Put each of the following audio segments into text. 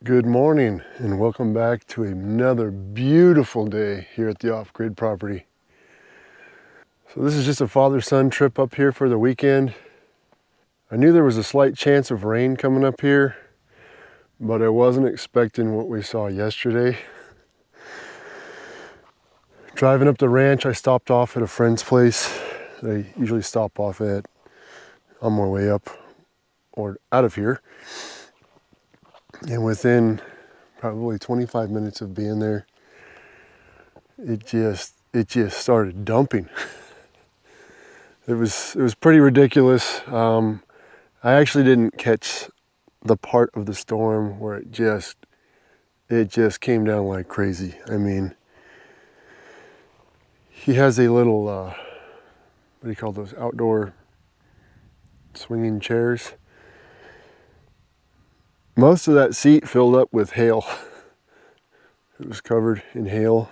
Good morning and welcome back to another beautiful day here at the off-grid property. So this is just a father-son trip up here for the weekend. I knew there was a slight chance of rain coming up here, but I wasn't expecting what we saw yesterday. Driving up the ranch, I stopped off at a friend's place that I usually stop off at on my way up or out of here. And within probably 25 minutes of being there, it just started dumping. It was pretty ridiculous. I actually didn't catch the part of the storm where it just came down like crazy. I mean, he has a little what do you call those, outdoor swinging chairs. Most of that seat filled up with hail. It was covered in hail.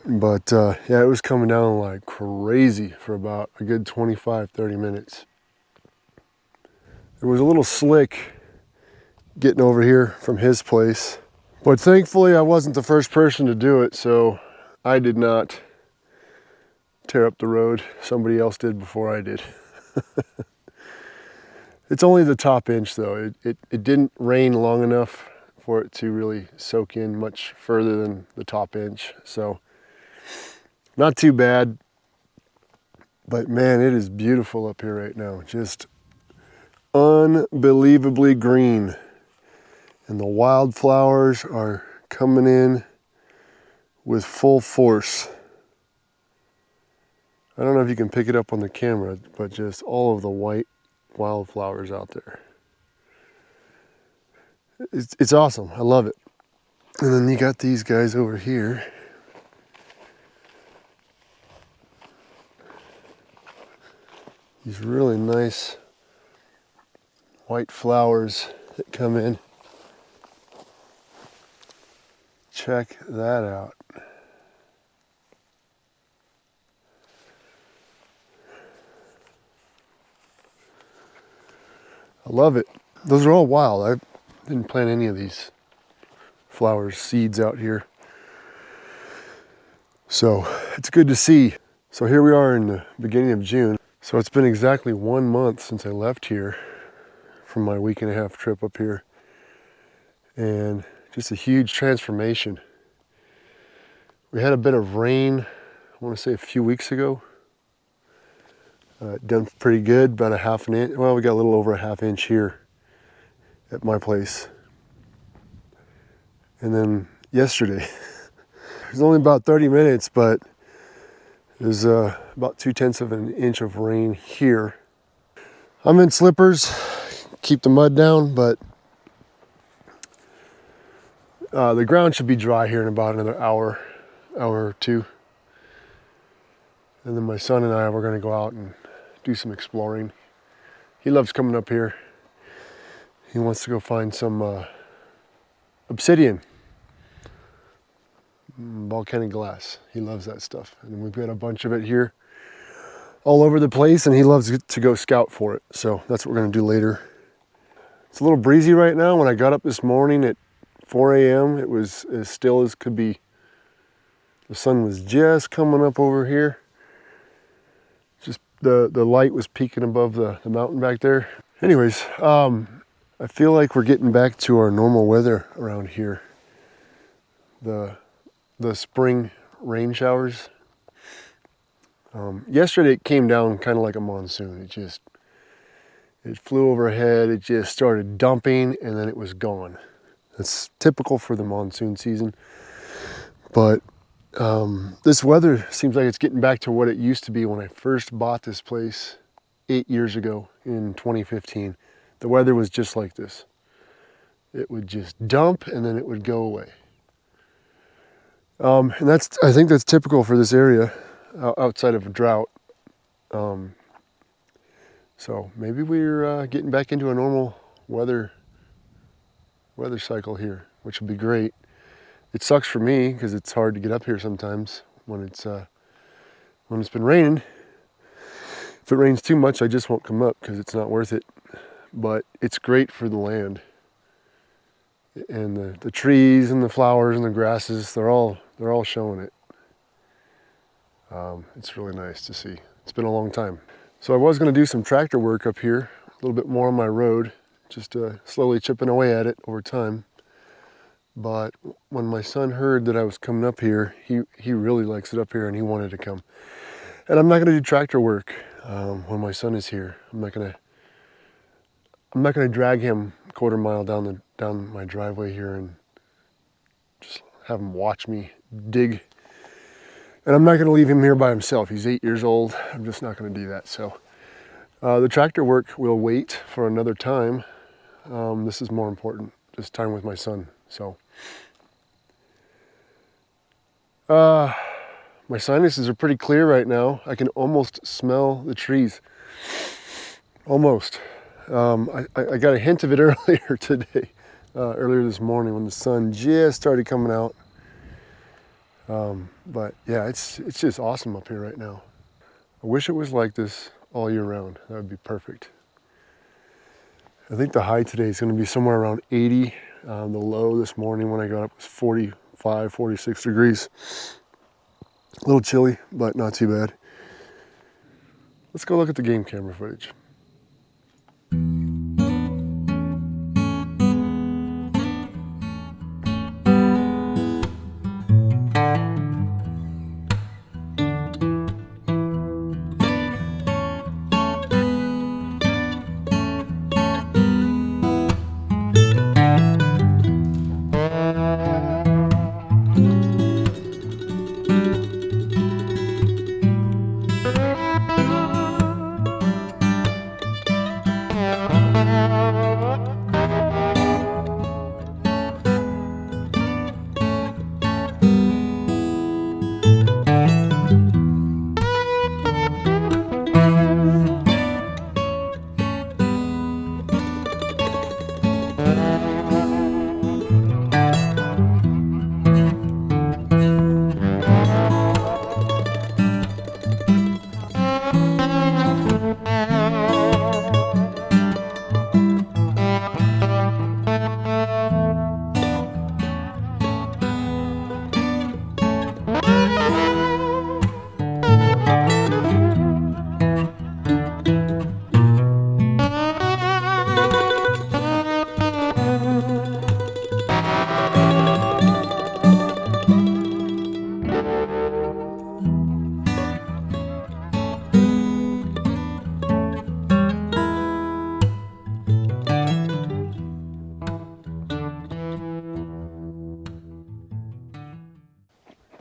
But yeah, it was coming down like crazy for about a good 25-30 minutes. It was a little slick getting over here from his place, but thankfully I wasn't the first person to do it, so I did not tear up the road. Somebody else did before I did. It's only the top inch though. It didn't rain long enough for it to really soak in much further than the top inch, so not too bad. But man, it is beautiful up here right now. Just unbelievably green. And the wildflowers are coming in with full force. I don't know if you can pick it up on the camera, but just all of the white wildflowers out there. It's awesome. I love it. And then you got these guys over here. These really nice white flowers that come in. Check that out. I love it. Those are all wild. I didn't plant any of these flowers, seeds out here. So it's good to see. So here we are in the beginning of June. So it's been exactly 1 month since I left here from my week-and-a-half trip up here. And just a huge transformation. We had a bit of rain, I want to say a few weeks ago. Done pretty good, about a half an inch. Well, we got a little over a half inch here at my place. And then yesterday, it was only about 30 minutes, but there's about 2/10 of an inch of rain here. I'm in slippers, keep the mud down, but the ground should be dry here in about another hour or two. And then my son and I, we're gonna go out and do some exploring. He loves coming up here. He wants to go find some obsidian, volcanic glass. He loves that stuff. And we've got a bunch of it here all over the place, and he loves to go scout for it. So that's what we're gonna do later. It's a little breezy right now. When I got up this morning at 4 a.m., it was as still as could be. The sun was just coming up over here. Just the light was peeking above the mountain back there. Anyways, I feel like we're getting back to our normal weather around here. The spring rain showers. Yesterday it came down kind of like a monsoon. It flew overhead, it just started dumping, and then it was gone. That's typical for the monsoon season. But this weather seems like it's getting back to what it used to be when I first bought this place 8 years ago in 2015. The weather was just like this. It would just dump and then it would go away. And I think that's typical for this area outside of a drought. So maybe we're getting back into a normal weather cycle here, which would be great. It sucks for me because it's hard to get up here sometimes when it's been raining. If it rains too much, I just won't come up because it's not worth it. But it's great for the land. And the trees and the flowers and the grasses, they're all showing it. It's really nice to see. It's been a long time. So I was going to do some tractor work up here, a little bit more on my road, just slowly chipping away at it over time. But when my son heard that I was coming up here, he really likes it up here and he wanted to come. And I'm not going to do tractor work when my son is here. I'm not going to drag him a quarter mile down my driveway here and just have him watch me dig. And I'm not going to leave him here by himself. He's 8 years old. I'm just not going to do that. So the tractor work will wait for another time. This is more important, this time with my son. So my sinuses are pretty clear right now. I can almost smell the trees. Almost. I got a hint of it earlier today, earlier this morning when the sun just started coming out. But yeah, it's just awesome up here right now. I wish it was like this all year round. That would be perfect. I think the high today is going to be somewhere around 80. The low this morning when I got up was 45, 46 degrees. A little chilly, but not too bad. Let's go look at the game camera footage.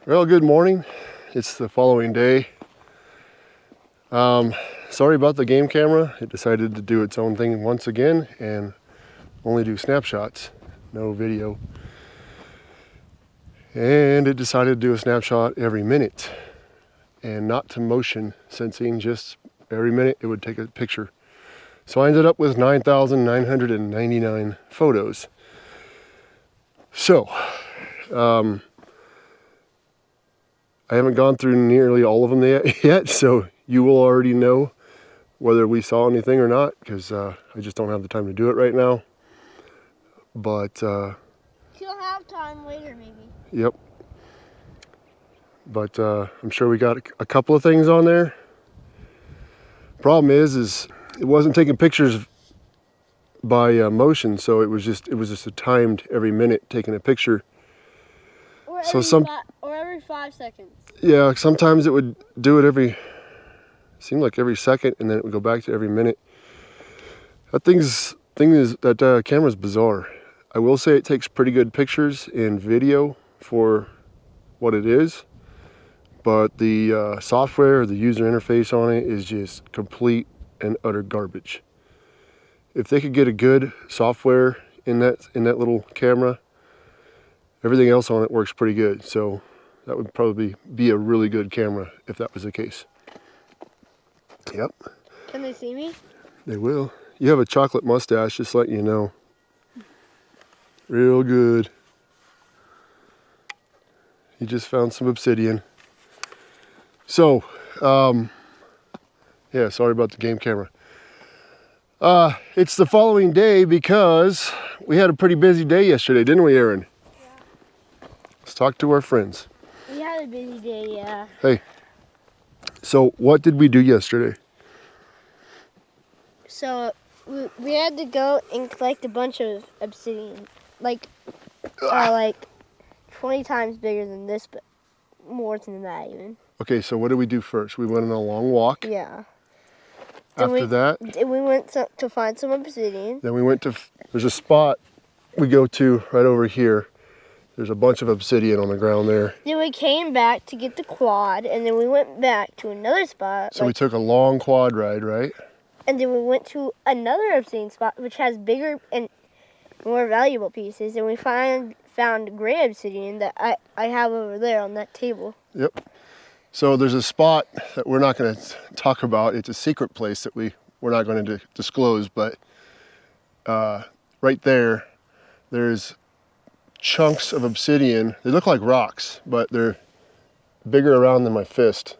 Well, good morning. It's the following day. Sorry about the game camera. It decided to do its own thing once again and only do snapshots, no video. And it decided to do a snapshot every minute and not to motion sensing, just every minute it would take a picture. So I ended up with 9,999 photos. So, I haven't gone through nearly all of them yet, so you will already know whether we saw anything or not, because I just don't have the time to do it right now. But you'll have time later, maybe. Yep. But I'm sure we got a couple of things on there. Problem is it wasn't taking pictures by motion, so it was just a timed every minute taking a picture. Or every 5 seconds. Yeah, sometimes it would do it seemed like every second, and then it would go back to every minute. That camera's bizarre. I will say it takes pretty good pictures and video for what it is, but the software or the user interface on it is just complete and utter garbage. If they could get a good software in that little camera, everything else on it works pretty good. So that would probably be a really good camera if that was the case. Yep. Can they see me? They will. You have a chocolate mustache, just letting you know. Real good. You just found some obsidian. So, yeah, sorry about the game camera. It's the following day because we had a pretty busy day yesterday, didn't we, Aaron? Yeah. Let's talk to our friends. We had a busy day, yeah. Hey, so what did we do yesterday? So we had to go and collect a bunch of obsidian, like 20 times bigger than this, but more than that even. Okay, so what did we do first? We went on a long walk. Yeah. After that, we went to find some obsidian. then we went to, there's a spot we go to right over here. There's a bunch of obsidian on the ground there. Then we came back to get the quad, and then we went back to another spot. So we took a long quad ride, right? And then we went to another obsidian spot, which has bigger and more valuable pieces. And we found gray obsidian that I have over there on that table. Yep. So there's a spot that we're not going to talk about. It's a secret place that we're not going to disclose. But right there, there's chunks of obsidian. They look like rocks, but they're bigger around than my fist.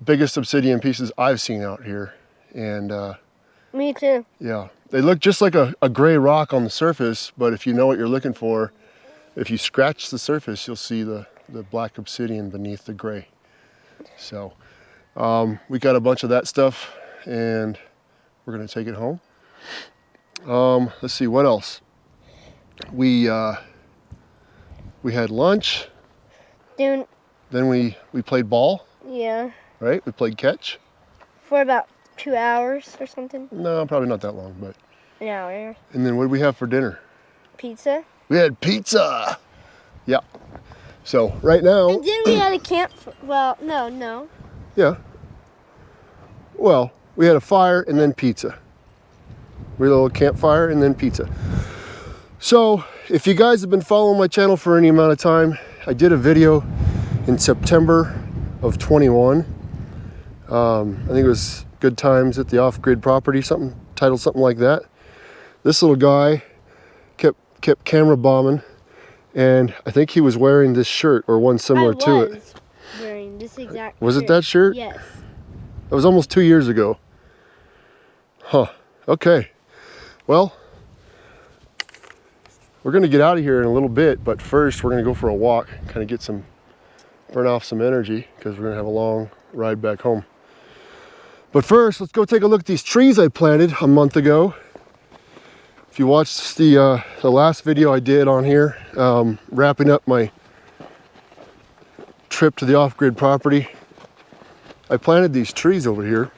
Biggest obsidian pieces I've seen out here. And Me too. yeah, they look just like a gray rock on the surface, but if you know what you're looking for, if you scratch the surface, you'll see the black obsidian beneath the gray. So we got a bunch of that stuff, and we're gonna take it home. Let's see, what else? We had lunch. Then we played ball, yeah, right? We played catch. for about 2 hours or something. No, probably not that long, but. An hour. And then what did we have for dinner? Pizza. We had pizza. Yeah. So right now. And then we had a camp. Well, no. Yeah. Well, we had a fire and then pizza. We had a little campfire and then pizza. So if you guys have been following my channel for any amount of time, I did a video in September of 21. I think it was Good Times at the Off-Grid Property, something titled something like that. This little guy kept camera bombing, and I think he was wearing this shirt or one similar to it. I was wearing this exact Was shirt. it that shirt? Yes. That was almost 2 years ago. Huh. Okay. Well, we're gonna get out of here in a little bit, but first we're gonna go for a walk, kind of burn off some energy, because we're gonna have a long ride back home. But first, let's go take a look at these trees I planted a month ago. If you watched the last video I did on here, wrapping up my trip to the off-grid property, I planted these trees over here.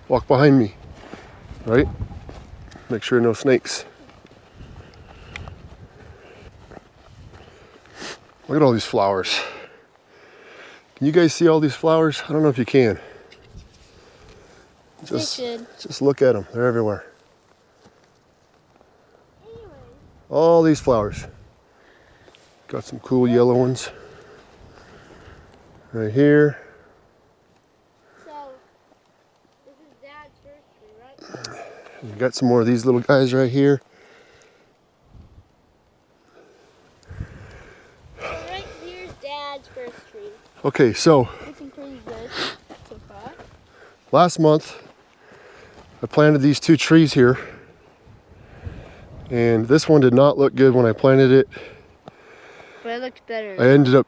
Walk behind me, right? Make sure no snakes. Look at all these flowers. Can you guys see all these flowers? I don't know if you can. Just look at them, they're everywhere. All these flowers. Got some cool yellow ones right here. So, this is Dad's first tree, right? You got some more of these little guys right here. So right here's Dad's first tree. Okay, so Looking pretty good so far. last month I planted these two trees here, and this one did not look good when I planted it. But it looks better. I ended up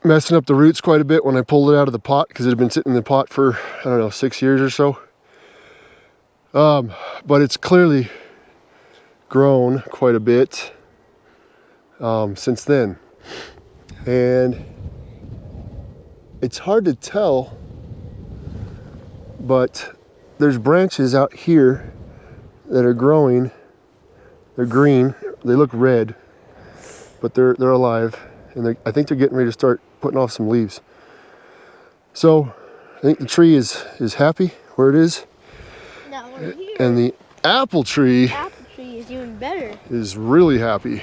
messing up the roots quite a bit when I pulled it out of the pot, because it had been sitting in the pot for, I don't know, 6 years or so. But it's clearly grown quite a bit since then. And it's hard to tell, but there's branches out here that are growing. They're green, they look red, but they're alive, and I think they're getting ready to start putting off some leaves. So I think the tree is happy where it is. Now we're here. And the apple tree is even better. is really happy.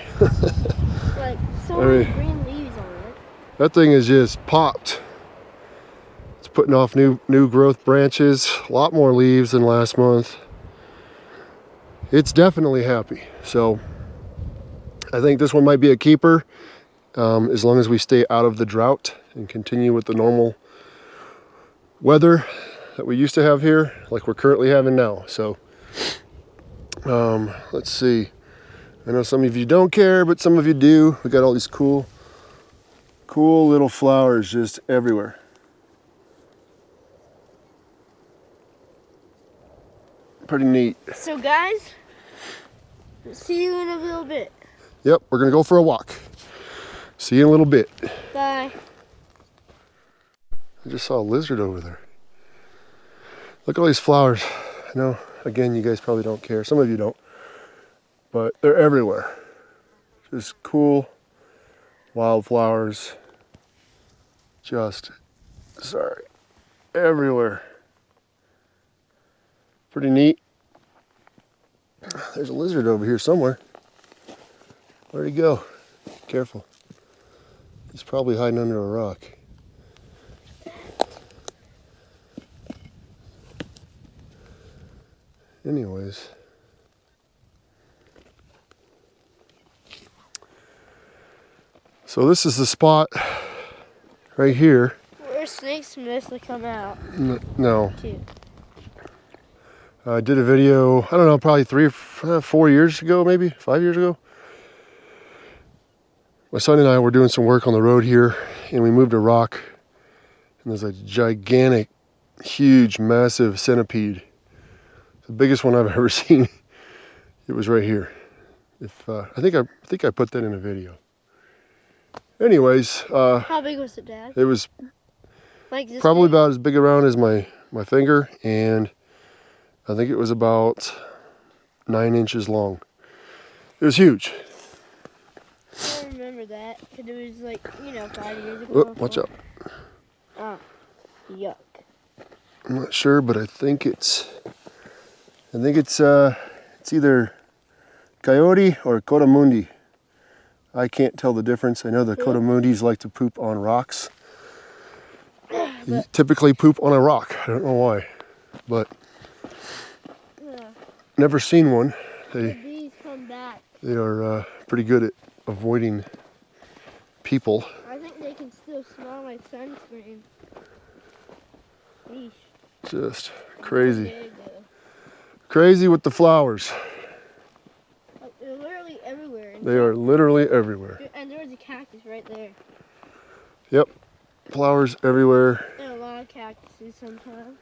Like so many green leaves on it. That thing is just popped. It's putting off new growth branches, a lot more leaves than last month. It's definitely happy. So I think this one might be a keeper, as long as we stay out of the drought and continue with the normal weather. that we used to have here, like we're currently having now. So let's see. I know some of you don't care, but some of you do. We got all these cool little flowers just everywhere. Pretty neat. So guys, see you in a little bit. Yep, we're gonna go for a walk. See you in a little bit. Bye. I just saw a lizard over there. Look at all these flowers. I know, again, you guys probably don't care. Some of you don't. But they're everywhere. Just cool wildflowers. Just, sorry, everywhere. Pretty neat. There's a lizard over here somewhere. Where'd he go? Careful. He's probably hiding under a rock. Anyways. So this is the spot right here. Where snakes mostly come out. No. Too. I did a video, I don't know, probably 4 years ago, maybe 5 years ago. My son and I were doing some work on the road here, and we moved a rock, and there's a gigantic, huge, massive centipede. The biggest one I've ever seen. It was right here. I think I put that in a video. Anyways, How big was it, Dad? it was Like this probably big? about as big around as my finger, and I think it was about 9 inches long. It was huge. I remember that because it was like 5 years ago. Oh, watch out. Oh, yuck. I'm not sure, but I think it's either coyote or cotamundi. I can't tell the difference. I know the cotamundis like to poop on rocks. They typically poop on a rock. I don't know why, but never seen one. The bees come back. They are pretty good at avoiding people. I think they can still smell my sunscreen. Yeesh. Just crazy. There you go. Crazy with the flowers. Like, they're literally everywhere. They are literally everywhere. And there's a cactus right there. Yep. Flowers everywhere. And a lot of cactuses sometimes.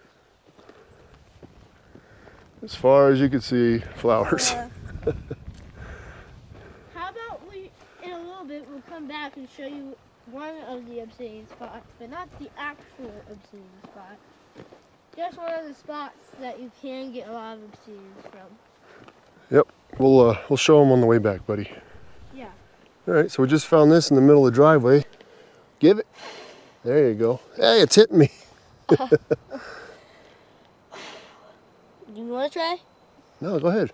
As far as you can see, flowers. How about we, in a little bit, we'll come back and show you one of the obsidian spots, but not the actual obsidian spot. Just one of the spots that you can get a lot of obsidians from. Yep. We'll show them on the way back, buddy. Yeah. All right. So we just found this in the middle of the driveway. Give it. There you go. Hey, it's hitting me. You want to try? No, go ahead.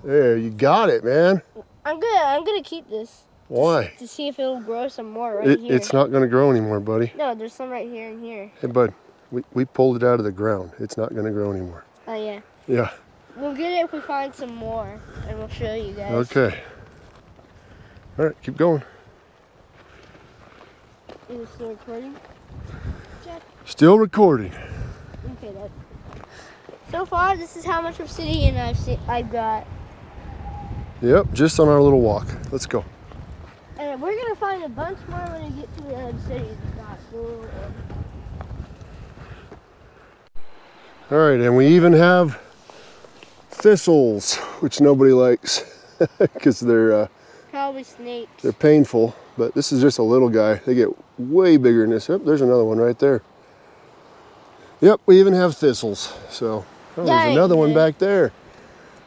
There, you got it, man. I'm gonna keep this. Why? To see if it'll grow some more right here. It's not going to grow anymore, buddy. No, there's some right here and here. Hey, bud, we pulled it out of the ground. It's not going to grow anymore. Oh yeah. Yeah. We'll get it if we find some more, and we'll show you guys. Okay. All right, keep going. Is it still recording? Check. Still recording. Okay, that's. So far, this is how much obsidian I've got. Yep, just on our little walk. Let's go. And we're gonna find a bunch more when we get to the obsidian spot. All right, and we even have thistles, which nobody likes because they're Probably snakes. they're painful. But this is just a little guy. They get way bigger than this. Yep, there's another one right there. Yep, we even have thistles. So there's another one back there.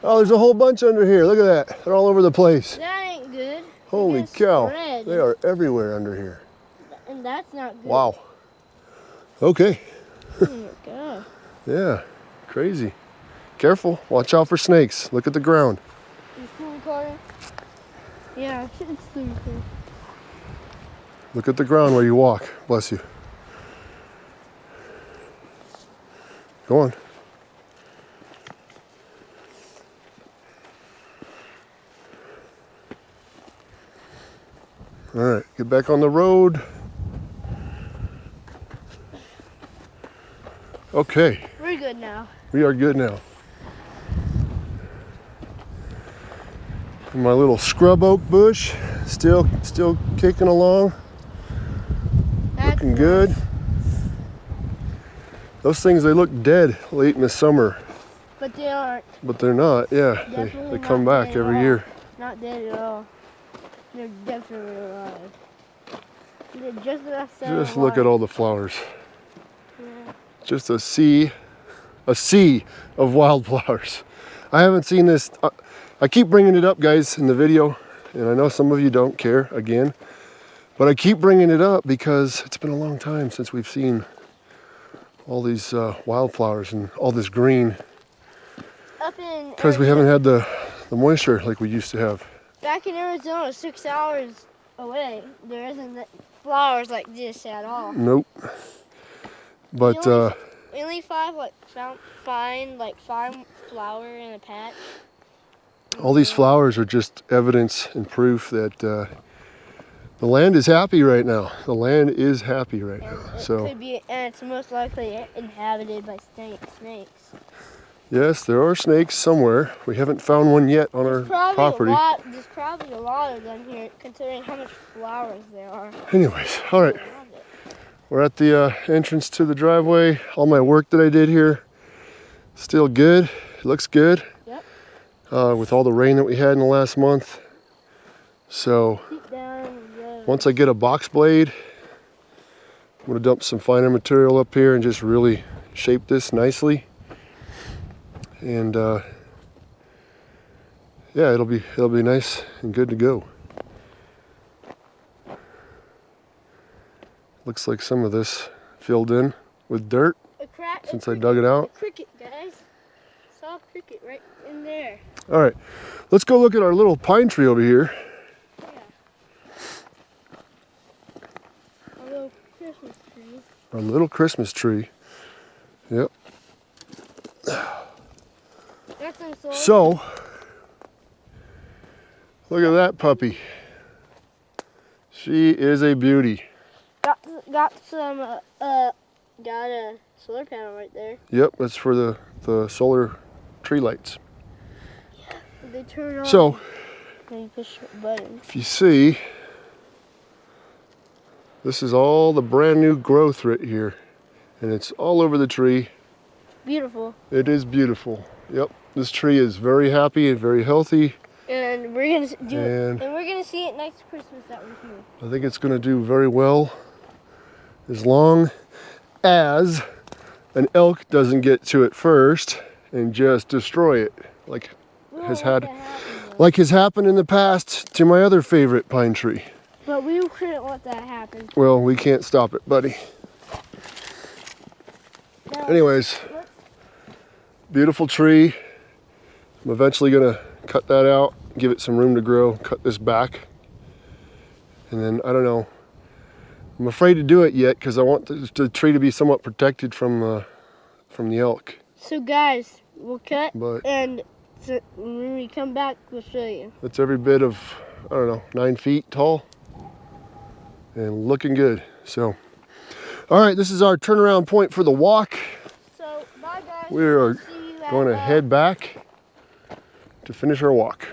Oh, there's a whole bunch under here. Look at that. They're all over the place. That ain't good. Holy It's cow. spread. They are everywhere under here. And that's not good. Wow. Okay. Oh my god. Yeah, crazy. Careful. Watch out for snakes. Look at the ground. You still recording? Yeah, it's still recording. Look at the ground where you walk. Bless you. Go on. All right, get back on the road. Okay, We're good now. we are good now. And my little scrub oak bush, still kicking along, That's looking good. nice. Those things, they look dead late in the summer, But they aren't. but they're not. Yeah, Definitely they come not back dead at every all. year. Not dead at all. They're definitely alive. They're just enough to Just look at all the flowers. Yeah. Just a sea of wildflowers. I haven't seen this. I keep bringing it up, guys, in the video, and I know some of you don't care again, but I keep bringing it up because it's been a long time since we've seen all these wildflowers and all this green, Up in because we haven't had the moisture like we used to have. back in Arizona, 6 hours away, there isn't flowers like this at all. Nope. But We only find find flower in a patch. all these flowers are just evidence and proof that the land is happy right now. The land is happy right now. So Could be, and it's most likely inhabited by snakes. yes, there are snakes somewhere. We haven't found one yet on our property. There's probably a lot of them here, considering how much flowers there are. Anyways, all right. We're at the entrance to the driveway. All my work that I did here, still good. It looks good. Yep. With all the rain that we had in the last month. So Keep down and go. once I get a box blade, I'm gonna dump some finer material up here and just really shape this nicely. And yeah, it'll be nice and good to go. Looks like some of this filled in with dirt since I dug it out. A cricket, guys. Saw a cricket right in there. All right, let's go look at our little pine tree over here. Yeah. A little Christmas tree. Our little Christmas tree. Yep. That's some soil. So, look at that puppy. She is a beauty. Got a solar panel right there. Yep, that's for the solar tree lights. They turn on. So, Then you push a button. if you see, this is all the brand new growth right here. And it's all over the tree. Beautiful. It is beautiful. Yep, this tree is very happy and very healthy. And we're gonna And we're gonna see it next Christmas that we're here. I think it's gonna do very well as long as an elk doesn't get to it first and just destroy it, like has happened in the past to my other favorite pine tree. But we couldn't let that happen. Well, we can't stop it, buddy. Now, Anyways, beautiful tree. I'm eventually gonna cut that out, give it some room to grow, cut this back. And then, I don't know, I'm afraid to do it yet because I want the tree to be somewhat protected from the elk. so guys, we'll cut, But and when we come back, we'll show you. it's every bit of, I don't know, 9 feet tall and looking good. So, all right, this is our turnaround point for the walk. So, bye guys. We are See you at, going to head back to finish our walk.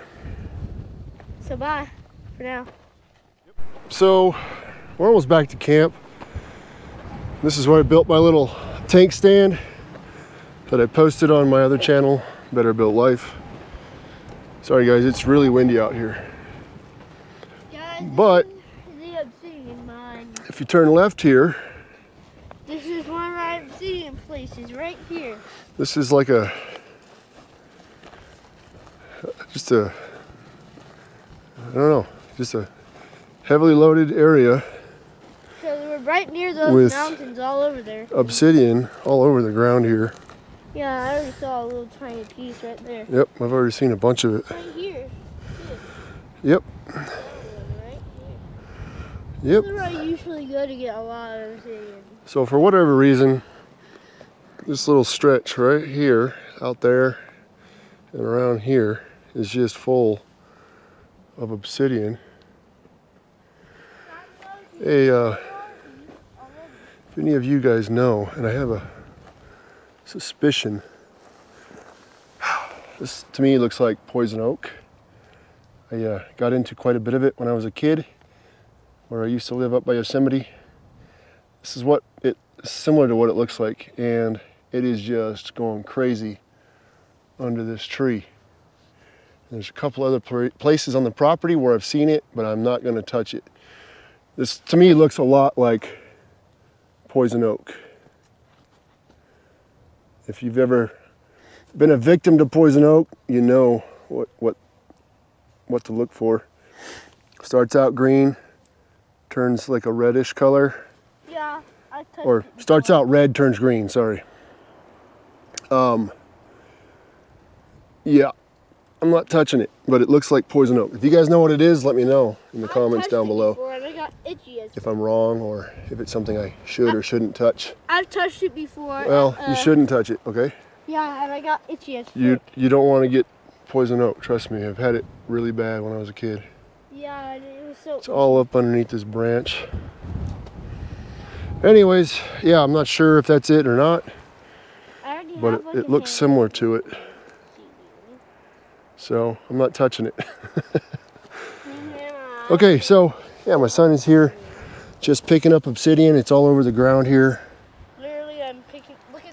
So bye for now. So we're almost back to camp. This is where I built my little tank stand that I posted on my other channel, Better Built Life. Sorry guys, it's really windy out here. Guys, But this is the obsidian mine. if you turn left here, This is one of my obsidian places right here. this is like just a heavily loaded area So we're right near those with mountains all over there. obsidian all over the ground here. Yeah, I already saw a little tiny piece right there. Yep, I've already seen a bunch of it. Right here. Yep, Right here. yep. This is where I usually go to get a lot of obsidian. So for whatever reason, this little stretch right here, out there, and around here is just full of obsidian. Hey, if any of you guys know, and I have suspicion. This to me looks like poison oak. I got into quite a bit of it when I was a kid, where I used to live up by Yosemite. This is what it's similar to what it looks like, and it is just going crazy under this tree. There's a couple other places on the property where I've seen it, but I'm not going to touch it. This to me looks a lot like poison oak. If you've ever been a victim to poison oak, you know what to look for. Starts out green, turns like a reddish color. Yeah, I touched Or it before. starts out red, turns green, sorry. Yeah, I'm not touching it, but it looks like poison oak. If you guys know what it is, let me know in the comments down below. Before and I got itchy If I'm wrong or if it's something I should or shouldn't touch. I've touched it before. Well, you shouldn't touch it, okay? Yeah, and I got itchy as You frick. don't want to get poison oak, trust me. I've had it really bad when I was a kid. Yeah, and it was so. It's all up underneath this branch. Anyways, yeah, I'm not sure if that's it or not, I already but have, like, it a looks hand. similar to it. So I'm not touching it. Yeah. Okay, so yeah, my son is here just picking up obsidian. It's all over the ground here. Literally, I'm picking. Look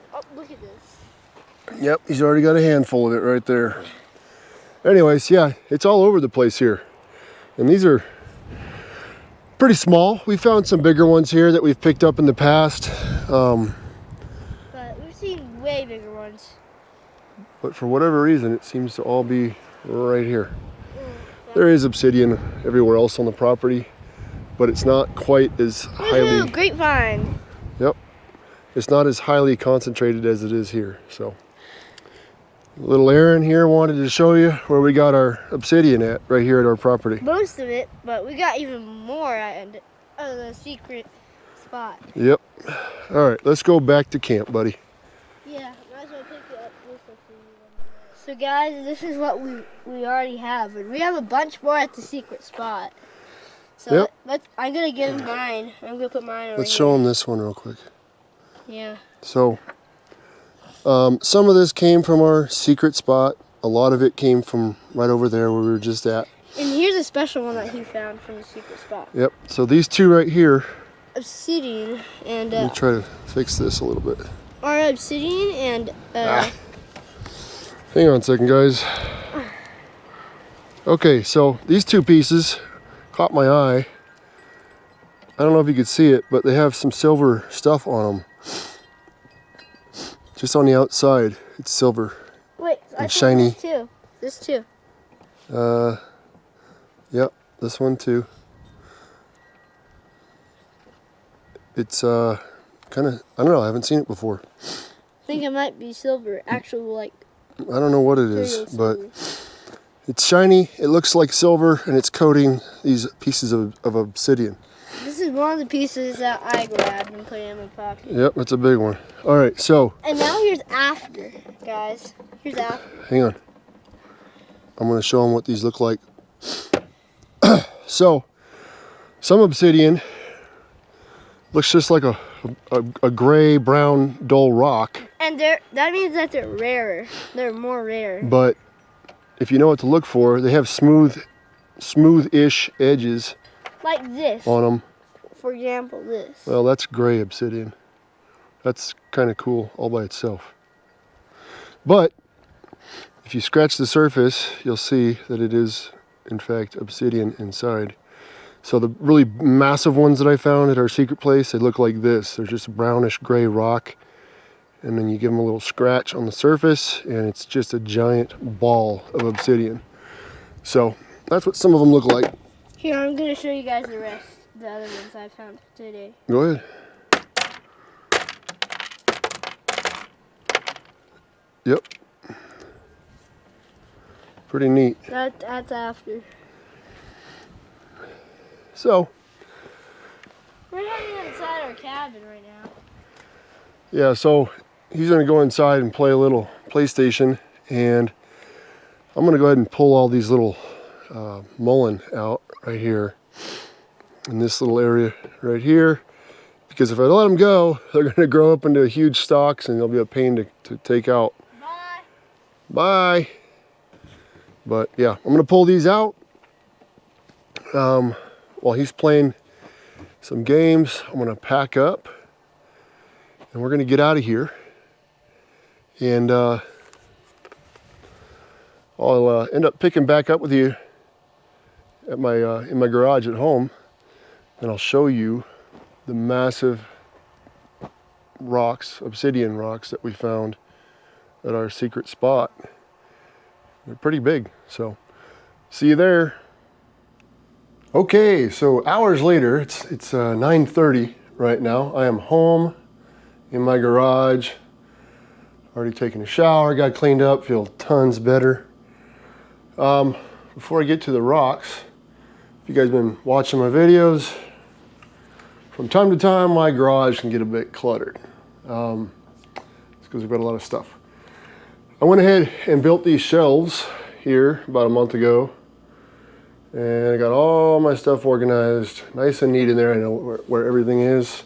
at this. Yep, he's already got a handful of it right there. Anyways, yeah, it's all over the place here. And these are pretty small. We found some bigger ones here that we've picked up in the past. But we've seen way bigger ones. But for whatever reason, it seems to all be right here. There is obsidian everywhere else on the property, but it's not quite as highly... Woohoo, grapevine. Yep. It's not as highly concentrated as it is here, so. Little Aaron here wanted to show you where we got our obsidian at, right here at our property. Most of it, but we got even more at the secret spot. Yep. All right, let's go back to camp, buddy. Yeah, might as well pick it up. So guys, this is what we already have, and we have a bunch more at the secret spot. So Yep. I'm gonna give mine. I'm gonna put mine over Let's here. show them this one real quick. Yeah. So, some of this came from our secret spot. A lot of it came from right over there where we were just at. And here's a special one that he found from the secret spot. Yep, so these two right here, Obsidian and let me try to fix this a little bit. our obsidian and Hang on a second, guys. Okay, so these two pieces caught my eye. I don't know if you could see it, but they have some silver stuff on them. Just on the outside, it's silver. wait, I and found shiny. this too. This too. Yep, this one too. It's kind of, I don't know, I haven't seen it before. I think it might be silver. Actual like. I don't know what it is, material but silver. it's shiny, it looks like silver, and it's coating these pieces of obsidian. This is one of the pieces that I grabbed and put in my pocket. Yep, it's a big one. All right, so, And now here's after, guys. Here's after. hang on. I'm gonna show them what these look like. So, some obsidian looks just like a gray, brown, dull rock. And that means that they're rarer. They're more rare. But if you know what to look for, they have smooth-ish edges Like this. on them. For example, this. Well, that's gray obsidian. That's kind of cool all by itself. But if you scratch the surface, you'll see that it is, in fact, obsidian inside. So the really massive ones that I found at our secret place, they look like this. They're just brownish gray rock. And then you give them a little scratch on the surface, and it's just a giant ball of obsidian. So that's what some of them look like. Here, I'm going to show you guys the rest. The other ones I found today. Go ahead. Yep. Pretty neat. That's after. So, We're heading inside our cabin right now. yeah, so he's gonna go inside and play a little PlayStation, and I'm gonna go ahead and pull all these little mullein out right here in this little area right here, because if I let them go, they're going to grow up into huge stalks and they'll be a pain to take out. Bye. Bye. But yeah, I'm going to pull these out while he's playing some games. I'm going to pack up and we're going to get out of here. And I'll end up picking back up with you at my in my garage at home, and I'll show you the massive rocks, obsidian rocks that we found at our secret spot. They're pretty big, so see you there. Okay, so hours later, it's 9:30 right now. I am home in my garage, already taken a shower, got cleaned up, feel tons better. Before I get to the rocks, if you guys have been watching my videos, from time to time my garage can get a bit cluttered. It's because I've got a lot of stuff. I went ahead and built these shelves here about a month ago, and I got all my stuff organized nice and neat in there. I know where everything is.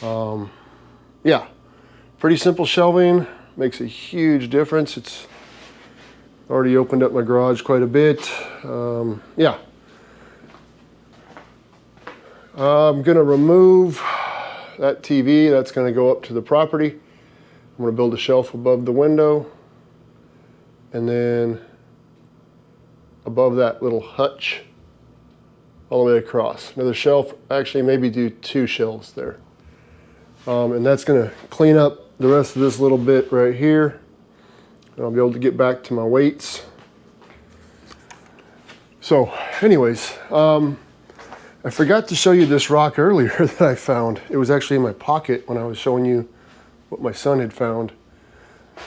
Yeah, pretty simple shelving, makes a huge difference. It's already opened up my garage quite a bit. Yeah. I'm gonna remove that TV. That's gonna go up to the property. I'm gonna build a shelf above the window, and then above that little hutch all the way across. Another shelf, actually maybe do 2 shelves there. And that's gonna clean up the rest of this little bit right here. And I'll be able to get back to my weights. So anyways, I forgot to show you this rock earlier that I found. It was actually in my pocket when I was showing you what my son had found.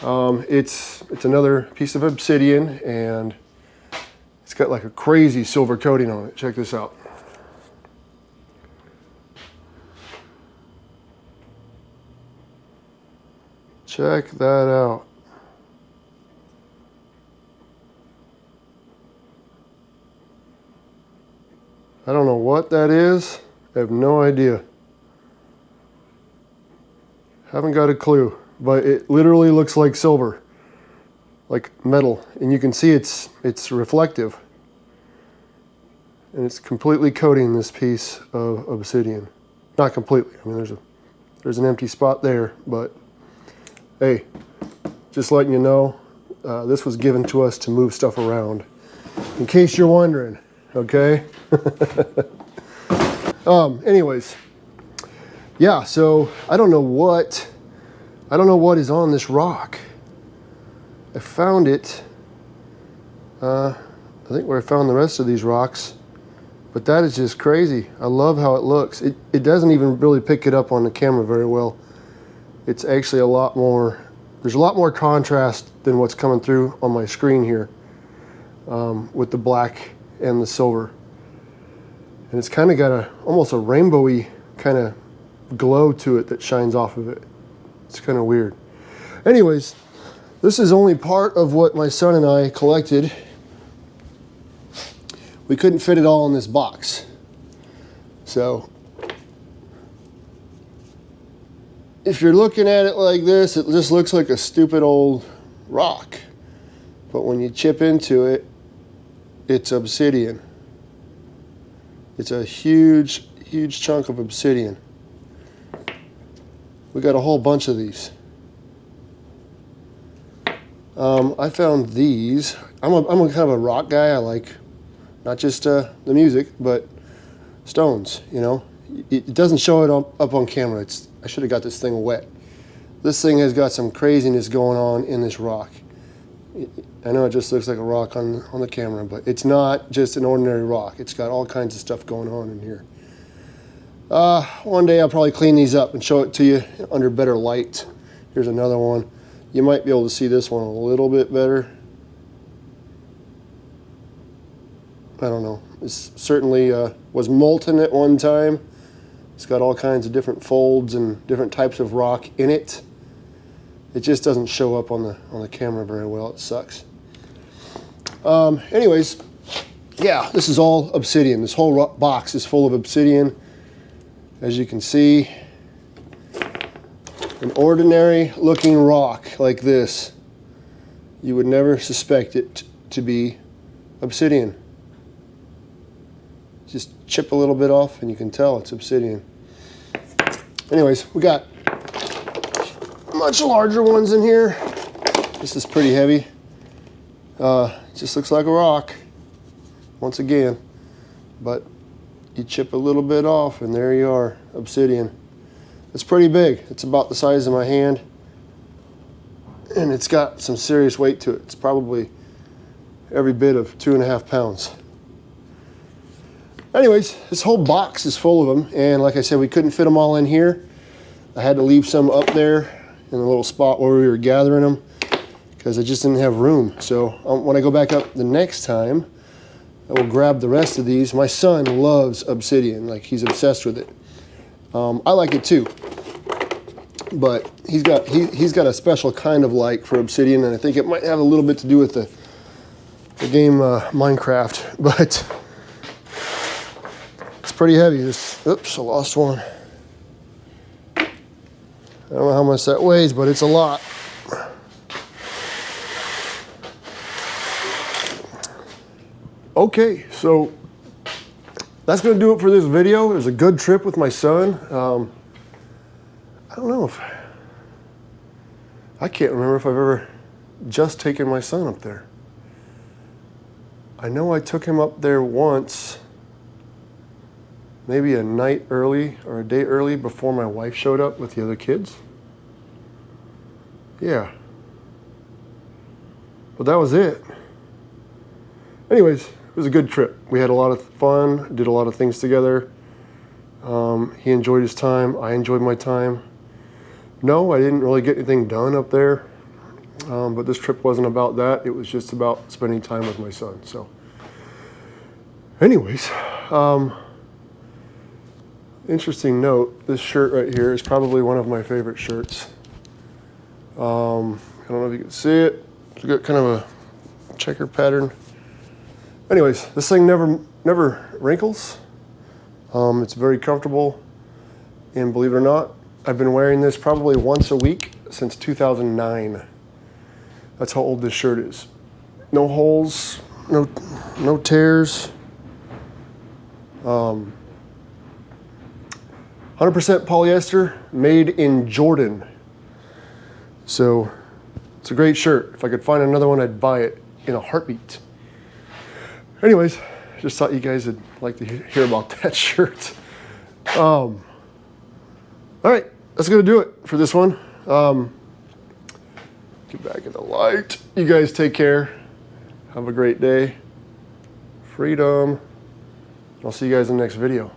It's another piece of obsidian, and it's got like a crazy silver coating on it. Check this out. Check that out. I don't know what that is. I have no idea. Haven't got a clue, but it literally looks like silver, like metal, and you can see it's reflective, and it's completely coating this piece of obsidian. Not completely. I mean, there's an empty spot there, but hey, just letting you know, this was given to us to move stuff around, in case you're wondering. Okay. Anyways, yeah, so I don't know what is on this rock. I found it, I think where I found the rest of these rocks, but that is just crazy. I love how it looks. It doesn't even really pick it up on the camera very well. It's actually there's a lot more contrast than what's coming through on my screen here, with the black and the silver. And it's kind of got almost a rainbowy kind of glow to it that shines off of it. It's kind of weird. Anyways, this is only part of what my son and I collected. We couldn't fit it all in this box. So if you're looking at it like this, it just looks like a stupid old rock. But when you chip into it, it's obsidian. It's a huge, huge chunk of obsidian. We got a whole bunch of these. I found these. I'm a kind of a rock guy. I like not just the music, but stones, you know. It doesn't show it up on camera. I should have got this thing wet. This thing has got some craziness going on in this rock. I know it just looks like a rock on the camera, but it's not just an ordinary rock. It's got all kinds of stuff going on in here. One day I'll probably clean these up and show it to you under better light. Here's another one. You might be able to see this one a little bit better. I don't know. This certainly was molten at one time. It's got all kinds of different folds and different types of rock in it. It just doesn't show up on the camera very well. It sucks. Anyways, yeah, this is all obsidian. This whole box is full of obsidian. As you can see, an ordinary looking rock like this. You would never suspect it to be obsidian. Just chip a little bit off and you can tell it's obsidian. Anyways, we got much larger ones in here. This is pretty heavy. Just looks like a rock, once again. But you chip a little bit off and there you are, obsidian. It's pretty big. It's about the size of my hand. And it's got some serious weight to it. It's probably every bit of 2.5 pounds. Anyways, this whole box is full of them. And like I said, we couldn't fit them all in here. I had to leave some up there in the little spot where we were gathering them because I just didn't have room. So when I go back up the next time, I will grab the rest of these. My son loves obsidian. Like, he's obsessed with it. I like it too. But he's got a special kind of like for obsidian, and I think it might have a little bit to do with the game Minecraft. But it's pretty heavy. Oops, I lost one. I don't know how much that weighs, but it's a lot. Okay, so that's going to do it for this video. It was a good trip with my son. I don't know if... I can't remember if I've ever just taken my son up there. I know I took him up there once, maybe a night early or a day early before my wife showed up with the other kids. Yeah. But that was it. Anyways, it was a good trip. We had a lot of fun, did a lot of things together. He enjoyed his time. I enjoyed my time. No, I didn't really get anything done up there. But this trip wasn't about that. It was just about spending time with my son. So anyways, interesting note, this shirt right here is probably one of my favorite shirts. I don't know if you can see it. It's got kind of a checker pattern. Anyways, this thing never wrinkles. It's very comfortable. And believe it or not, I've been wearing this probably once a week since 2009. That's how old this shirt is. No holes, no tears. 100% polyester, made in Jordan. So it's a great shirt. If I could find another one, I'd buy it in a heartbeat. Anyways, just thought you guys would like to hear about that shirt. All right, that's gonna do it for this one. Get back in the light. You guys take care. Have a great day. Freedom. I'll see you guys in the next video.